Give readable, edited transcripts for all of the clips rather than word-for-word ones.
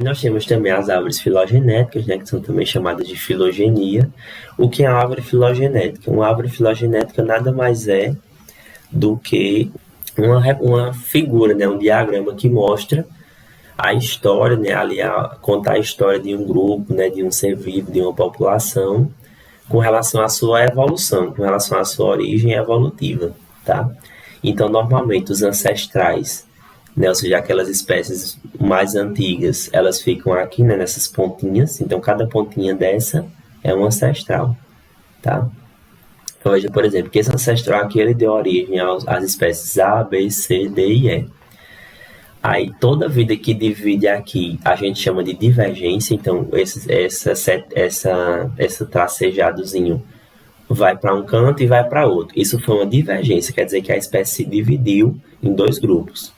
Nós temos também as árvores filogenéticas, né, que são também chamadas de filogenia. O que é a árvore filogenética? Uma árvore filogenética nada mais é do que uma figura, né, um diagrama que mostra a história, né, contar a história de um grupo, né, de um ser vivo, de uma população, com relação à sua evolução, com relação à sua origem evolutiva, tá? Então, normalmente, os ancestrais, né, ou seja, aquelas espécies mais antigas, elas ficam aqui, né, nessas pontinhas. Então, cada pontinha dessa é um ancestral, tá? Então, veja, por exemplo, que esse ancestral aqui, ele deu origem às espécies A, B, C, D e E. Aí, toda vida que divide aqui, a gente chama de divergência. Então, esse tracejadozinho vai para um canto e vai para outro. Isso foi uma divergência, quer dizer que a espécie se dividiu em dois grupos.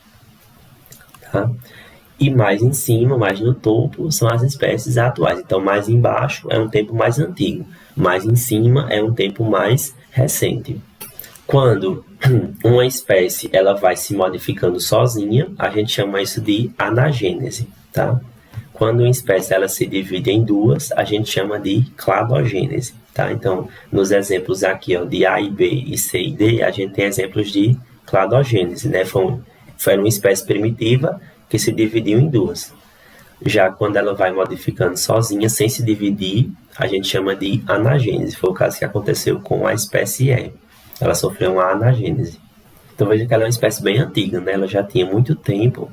Tá? E mais em cima, mais no topo, são as espécies atuais. Então, mais embaixo é um tempo mais antigo, mais em cima é um tempo mais recente. Quando uma espécie ela vai se modificando sozinha, a gente chama isso de anagênese, tá? Quando uma espécie ela se divide em duas, a gente chama de cladogênese, tá? Então, nos exemplos aqui, ó, de A e B e C e D, a gente tem exemplos de cladogênese, né? Foi uma espécie primitiva que se dividiu em duas. Já quando ela vai modificando sozinha, sem se dividir, a gente chama de anagênese. Foi o caso que aconteceu com a espécie E. Ela sofreu uma anagênese. Então veja que ela é uma espécie bem antiga, né? Ela já tinha muito tempo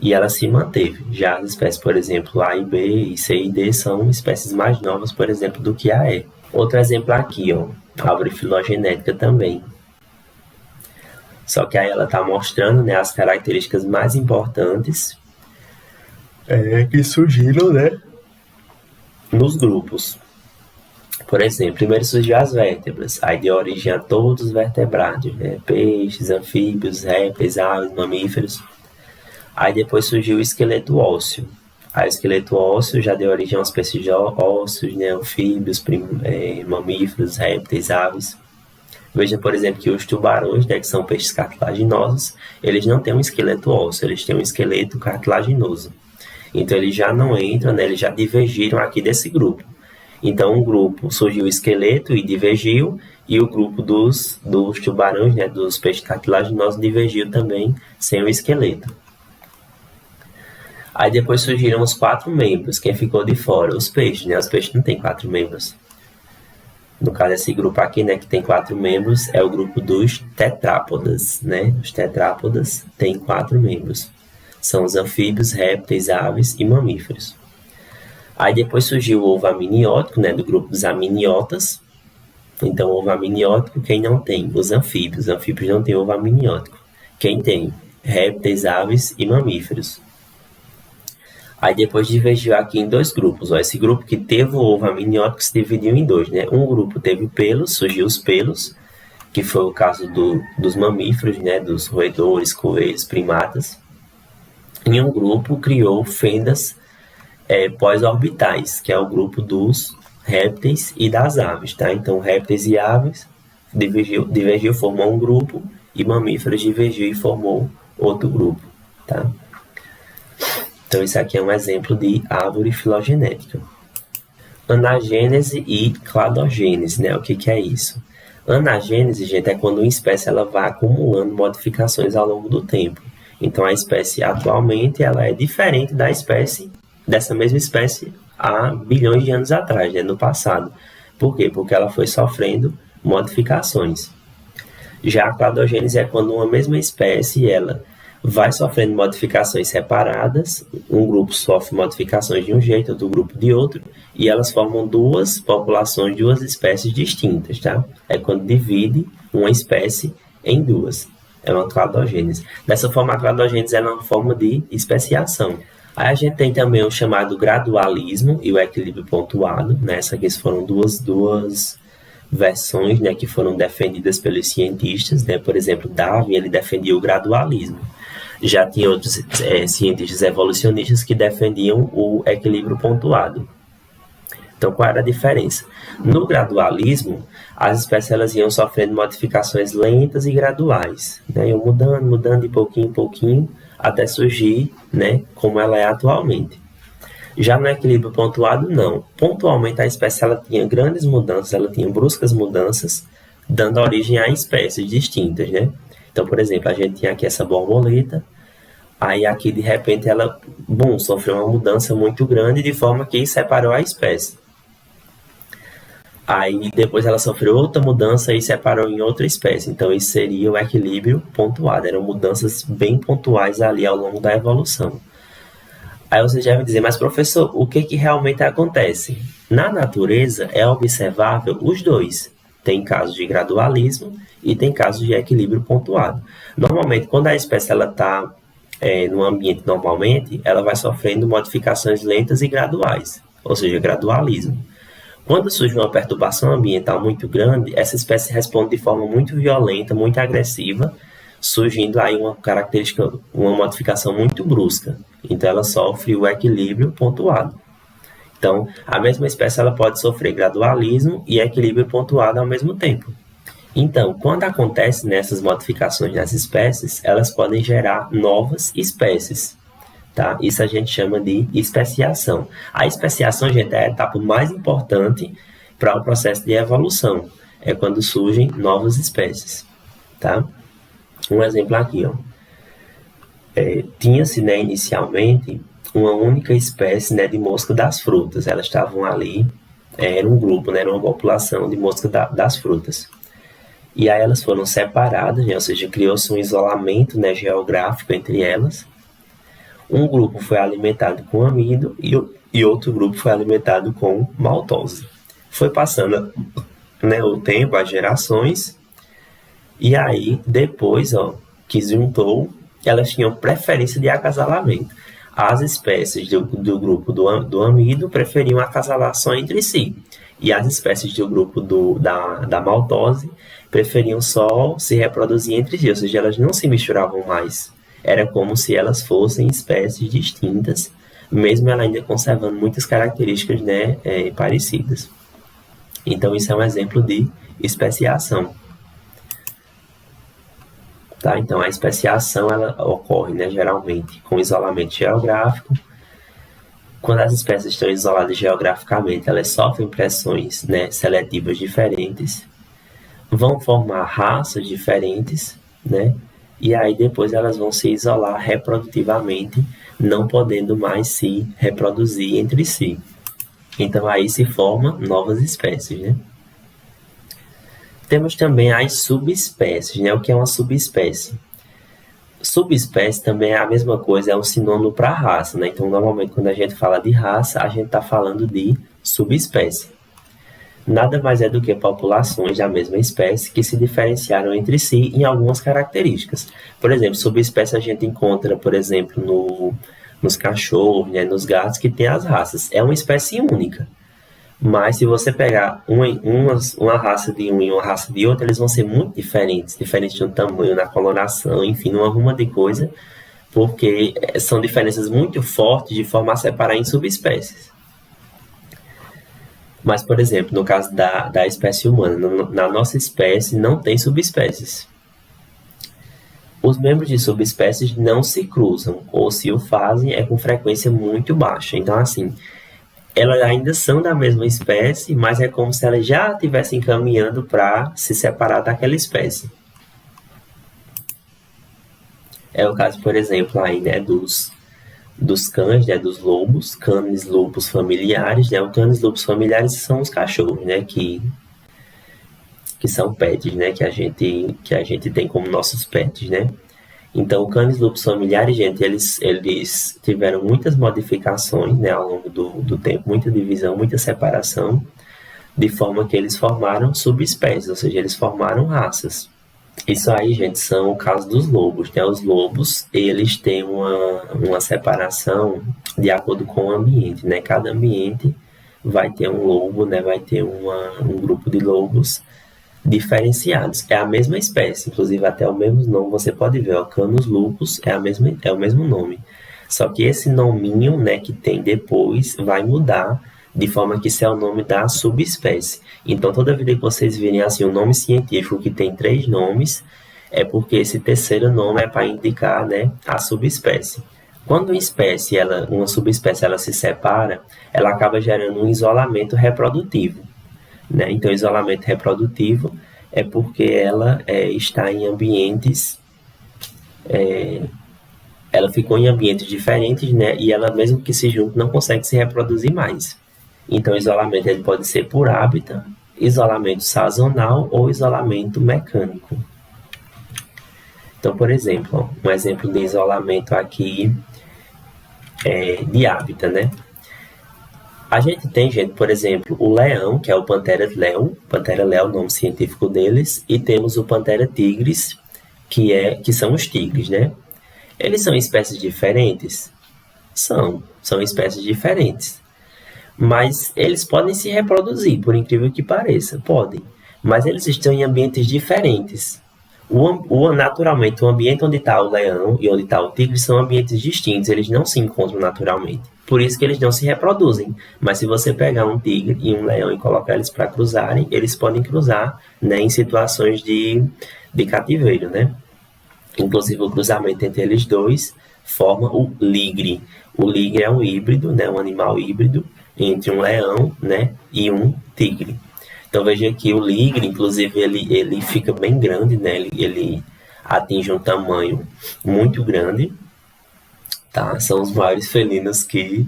e ela se manteve. Já as espécies, por exemplo, A e B e C e D são espécies mais novas, por exemplo, do que a E. Outro exemplo aqui, ó, árvore filogenética também. Só que aí ela está mostrando, né, as características mais importantes que surgiram, né, nos grupos. Por exemplo, primeiro surgiu as vértebras, aí deu origem a todos os vertebrados, né, peixes, anfíbios, répteis, aves, mamíferos. Aí depois surgiu o esqueleto ósseo. Aí o esqueleto ósseo já deu origem aos peixes ósseos, né, anfíbios, mamíferos, répteis, aves. Veja, por exemplo, que os tubarões, né, que são peixes cartilaginosos, eles não têm um esqueleto ósseo, eles têm um esqueleto cartilaginoso. Então, eles já não entram, né, eles já divergiram aqui desse grupo. Então, um grupo surgiu o esqueleto e divergiu, e o grupo dos tubarões, né, dos peixes cartilaginosos, divergiu também sem o esqueleto. Aí depois surgiram os 4 membros. Quem ficou de fora? Os peixes, né? Os peixes não têm 4 membros. No caso, esse grupo aqui, né, que tem 4 membros, é o grupo dos tetrápodas, né? Os tetrápodas têm 4 membros. São os anfíbios, répteis, aves e mamíferos. Aí depois surgiu o ovo amniótico, né, do grupo dos amniotas. Então, ovo amniótico, quem não tem? Os anfíbios. Os anfíbios não têm ovo amniótico. Quem tem? Répteis, aves e mamíferos. Aí depois divergiu aqui em 2 grupos. Ó. Esse grupo que teve o ovo amniótico se dividiu em 2. Né? Um grupo teve pelos, surgiu os pelos, que foi o caso dos mamíferos, né? Dos roedores, coelhos, primatas. E um grupo criou fendas pós-orbitais, que é o grupo dos répteis e das aves. Tá? Então, répteis e aves divergiu, formou um grupo, e mamíferos divergiu e formou outro grupo. Tá? Então, isso aqui é um exemplo de árvore filogenética. Anagênese e cladogênese, né? O que é isso? Anagênese, gente, é quando uma espécie ela vai acumulando modificações ao longo do tempo. Então, a espécie atualmente ela é diferente dessa mesma espécie há bilhões de anos atrás, né? No passado. Por quê? Porque ela foi sofrendo modificações. Já a cladogênese é quando uma mesma espécie ela vai sofrendo modificações separadas, um grupo sofre modificações de um jeito, outro grupo de outro, e elas formam 2 populações, 2 espécies distintas, tá? É quando divide uma espécie em 2. É uma cladogênese. Dessa forma, a cladogênese é uma forma de especiação. Aí a gente tem também o chamado gradualismo e o equilíbrio pontuado, né? Essas aqui foram duas versões, né, que foram defendidas pelos cientistas, né? Por exemplo, Darwin ele defendia o gradualismo. Já tinha outros cientistas evolucionistas que defendiam o equilíbrio pontuado. Então, qual era a diferença? No gradualismo, as espécies elas iam sofrendo modificações lentas e graduais, né? Iam mudando de pouquinho em pouquinho, até surgir, né, como ela é atualmente. Já no equilíbrio pontuado, não. Pontualmente, a espécie ela tinha grandes mudanças, ela tinha bruscas mudanças, dando origem a espécies distintas, né? Então, por exemplo, a gente tinha aqui essa borboleta, aí aqui de repente ela, sofreu uma mudança muito grande de forma que separou a espécie. Aí depois ela sofreu outra mudança e separou em outra espécie. Então isso seria o equilíbrio pontuado. Eram mudanças bem pontuais ali ao longo da evolução. Aí você já vai dizer, mas professor, o que realmente acontece? Na natureza é observável os dois. Tem casos de gradualismo e tem casos de equilíbrio pontuado. Normalmente, quando a espécie está no ambiente normalmente, ela vai sofrendo modificações lentas e graduais, ou seja, gradualismo. Quando surge uma perturbação ambiental muito grande, essa espécie responde de forma muito violenta, muito agressiva, surgindo aí uma característica, uma modificação muito brusca. Então ela sofre o equilíbrio pontuado. Então, a mesma espécie ela pode sofrer gradualismo e equilíbrio pontuado ao mesmo tempo. Então, quando acontece nessas modificações nas espécies, elas podem gerar novas espécies. Tá? Isso a gente chama de especiação. A especiação, gente, é a etapa mais importante para o processo de evolução. É quando surgem novas espécies. Tá? Um exemplo aqui, ó. Tinha-se, né, inicialmente uma única espécie, né, de mosca das frutas. Elas estavam ali, era um grupo, né, era uma população de mosca das frutas. E aí elas foram separadas, né, ou seja, criou-se um isolamento, né, geográfico entre elas. Um grupo foi alimentado com amido e outro grupo foi alimentado com maltose. Foi passando, né, o tempo, as gerações, e aí depois, que juntou, elas tinham preferência de acasalamento. As espécies do grupo do amido preferiam acasalar só entre si, e as espécies do grupo da maltose preferiam só se reproduzir entre si, ou seja, elas não se misturavam mais. Era como se elas fossem espécies distintas, mesmo ela ainda conservando muitas características, né, parecidas. Então, isso é um exemplo de especiação. Tá? Então, a especiação ela ocorre, né, geralmente com isolamento geográfico. Quando as espécies estão isoladas geograficamente, elas sofrem pressões, né, seletivas diferentes, vão formar raças diferentes, né? E aí depois elas vão se isolar reprodutivamente, não podendo mais se reproduzir entre si. Então aí se formam novas espécies, né? Temos também as subespécies, né? O que é uma subespécie? Subespécie também é a mesma coisa, é um sinônimo para raça, né? Então normalmente quando a gente fala de raça, a gente está falando de subespécie. Nada mais é do que populações da mesma espécie que se diferenciaram entre si em algumas características. Por exemplo, subespécie a gente encontra, por exemplo, nos cachorros, né, nos gatos, que tem as raças. É uma espécie única. Mas se você pegar uma raça de um e uma raça de outra, eles vão ser muito diferentes. Diferentes no tamanho, na coloração, enfim, numa ruma de coisa, porque são diferenças muito fortes de forma a separar em subespécies. Mas, por exemplo, no caso da espécie humana, na nossa espécie não tem subespécies. Os membros de subespécies não se cruzam, ou se o fazem é com frequência muito baixa. Então, assim, elas ainda são da mesma espécie, mas é como se elas já estivessem caminhando para se separar daquela espécie. É o caso, por exemplo, aí, né, dos cães, né, dos lobos, canis lupus familiares, né? Os canis lupus familiares são os cachorros, né, que são pets, né, que a gente tem como nossos pets, né? Então, o canis lupus familiares, gente, eles tiveram muitas modificações, né, ao longo do tempo, muita divisão, muita separação, de forma que eles formaram subespécies, ou seja, eles formaram raças. Isso aí, gente, são o caso dos lobos, né? Os lobos, eles têm uma separação de acordo com o ambiente, né? Cada ambiente vai ter um lobo, né? Vai ter um grupo de lobos diferenciados. É a mesma espécie, inclusive até o mesmo nome, você pode ver, ó, Canis lupus é o mesmo nome. Só que esse nominho, né, que tem depois vai mudar, de forma que isso é o nome da subespécie. Então, toda vez que vocês virem assim, um nome científico que tem 3 nomes, é porque esse terceiro nome é para indicar, né, a subespécie. Quando uma subespécie ela se separa, ela acaba gerando um isolamento reprodutivo, né? Então, isolamento reprodutivo é porque ela está em ambientes, ela ficou em ambientes diferentes, né? E ela, mesmo que se junte, não consegue se reproduzir mais. Então, o isolamento ele pode ser por hábitat, isolamento sazonal ou isolamento mecânico. Então, por exemplo, um exemplo de isolamento aqui de hábitat, né? A gente tem, por exemplo, o leão, que é o Panthera leo, é o nome científico deles, e temos o Panthera tigris, que são os tigres, né? Eles são espécies diferentes? São espécies diferentes. Mas eles podem se reproduzir, por incrível que pareça, podem. Mas eles estão em ambientes diferentes. Naturalmente, o ambiente onde está o leão e onde está o tigre são ambientes distintos, eles não se encontram naturalmente. Por isso que eles não se reproduzem. Mas se você pegar um tigre e um leão e colocar eles para cruzarem, eles podem cruzar, né, em situações de cativeiro, né? Inclusive o cruzamento entre eles dois forma o ligre. O ligre é um híbrido, né, um animal híbrido entre um leão, né, e um tigre. Então veja que o ligre, inclusive, ele fica bem grande, né? Ele atinge um tamanho muito grande, tá? São os maiores felinos que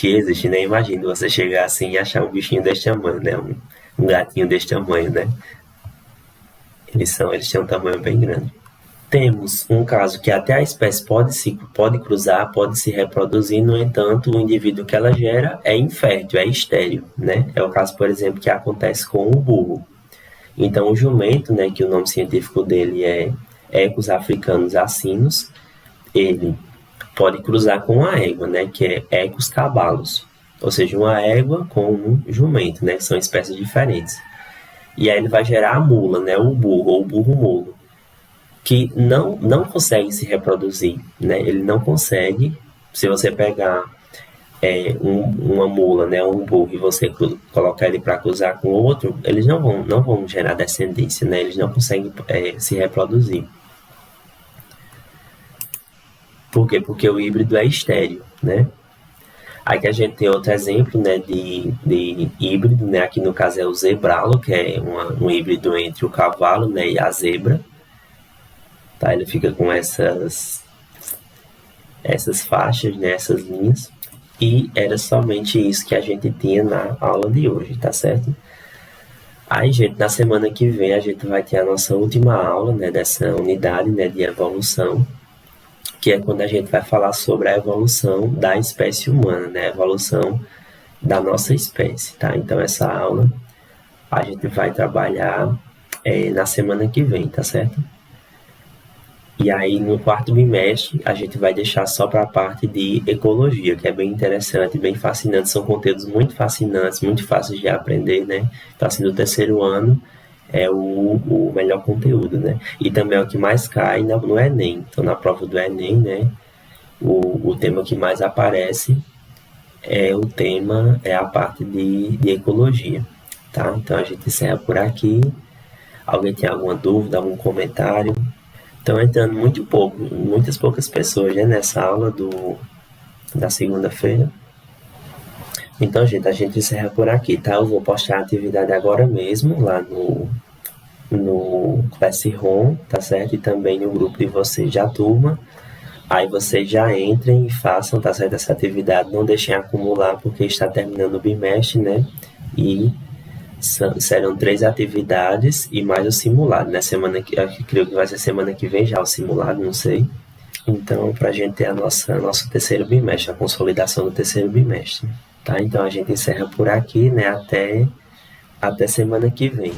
existem, né? Imagina você chegar assim e achar um bichinho desse tamanho, né? Um gatinho desse tamanho, né? Eles têm um tamanho bem grande. Temos um caso que até a espécie pode cruzar, pode se reproduzir, no entanto, o indivíduo que ela gera é infértil, é estéril, né? É o caso, por exemplo, que acontece com o burro. Então, o jumento, né, que o nome científico dele é Equus africanus asinus, ele pode cruzar com a égua, né, que é Equus cabalus, ou seja, uma égua com um jumento, né, que são espécies diferentes. E aí ele vai gerar a mula, né, o burro ou o burro-mulo, que não consegue se reproduzir, né? Ele não consegue. Se você pegar uma mula, né, um burro, e você colocar ele para cruzar com outro, eles não vão gerar descendência, né? Eles não conseguem se reproduzir. Por quê? Porque o híbrido é estéril, né? Aqui a gente tem outro exemplo, né, de híbrido, né? Aqui no caso é o zebralo, que é um híbrido entre o cavalo, né, e a zebra. Tá? Ele fica com essas faixas, né, essas linhas. E era somente isso que a gente tinha na aula de hoje, tá certo? Aí, gente, na semana que vem a gente vai ter a nossa última aula, né, dessa unidade, né, de evolução, que é quando a gente vai falar sobre a evolução da espécie humana, né, a evolução da nossa espécie, tá? Então, essa aula a gente vai trabalhar na semana que vem, tá certo? E aí, no quarto bimestre, a gente vai deixar só para a parte de ecologia, que é bem interessante, bem fascinante. São conteúdos muito fascinantes, muito fáceis de aprender, né? Então, assim, no terceiro ano é o melhor conteúdo, né? E também é o que mais cai no Enem. Então, na prova do Enem, né? O tema que mais aparece é a parte de ecologia, tá? Então, a gente encerra por aqui. Alguém tem alguma dúvida, algum comentário? Estão entrando muitas poucas pessoas, né, nessa aula da segunda-feira. Então, gente, a gente encerra por aqui, tá? Eu vou postar a atividade agora mesmo lá no Classroom, tá certo? E também no grupo de vocês da turma. Aí vocês já entrem e façam, tá certo? Essa atividade, não deixem acumular, porque está terminando o bimestre, né? E serão 3 atividades e mais o simulado, né? Creio que vai ser semana que vem já o simulado, não sei. Então, para a gente ter nosso terceiro bimestre, a consolidação do terceiro bimestre, tá? Então, a gente encerra por aqui, né? Até semana que vem.